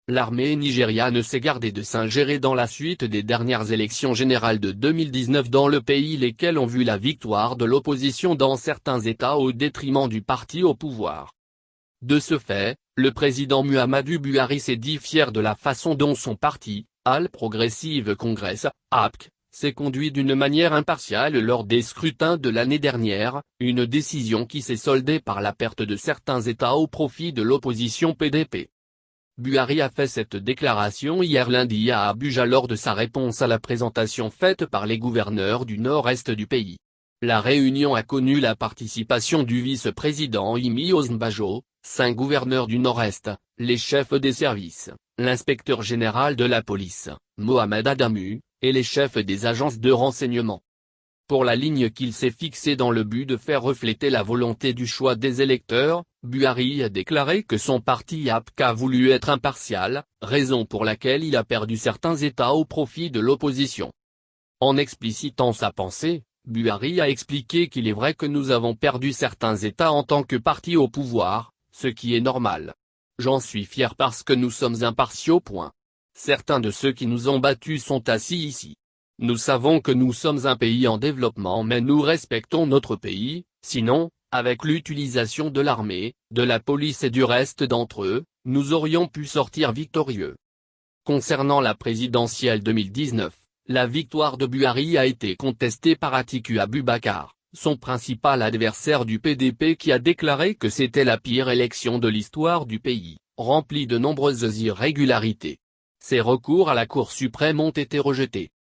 l'armée nigériane s'est gardée de s'ingérer dans la suite des dernières élections générales de 2019 dans le pays, lesquelles ont vu la victoire de l'opposition dans certains États au détriment du parti au pouvoir. De ce fait, le président Muhammadu Buhari s'est dit fier de la façon dont son parti, All Progressive Congress, APC, s'est conduit d'une manière impartiale lors des scrutins de l'année dernière, une décision qui s'est soldée par la perte de certains États au profit de l'opposition PDP. Buhari a fait cette déclaration hier lundi à Abuja lors de sa réponse à la présentation faite par les gouverneurs du nord-est du pays. La réunion a connu la participation du vice-président Yemi Osinbajo, 5 gouverneurs du nord-est, les chefs des services, l'inspecteur général de la police, Mohamed Adamu, et les chefs des agences de renseignement. Pour la ligne qu'il s'est fixée dans le but de faire refléter la volonté du choix des électeurs, Buhari a déclaré que son parti APC a voulu être impartial, raison pour laquelle il a perdu certains États au profit de l'opposition. En explicitant sa pensée, Buhari a expliqué qu'il est vrai que nous avons perdu certains États en tant que parti au pouvoir, ce qui est normal. J'en suis fier parce que nous sommes impartiaux. Certains de ceux qui nous ont battus sont assis ici. Nous savons que nous sommes un pays en développement, mais nous respectons notre pays, sinon, avec l'utilisation de l'armée, de la police et du reste d'entre eux, nous aurions pu sortir victorieux. Concernant la présidentielle 2019, la victoire de Buhari a été contestée par Atiku Abubakar, son principal adversaire du PDP, qui a déclaré que c'était la pire élection de l'histoire du pays, remplie de nombreuses irrégularités. Ces recours à la Cour suprême ont été rejetés.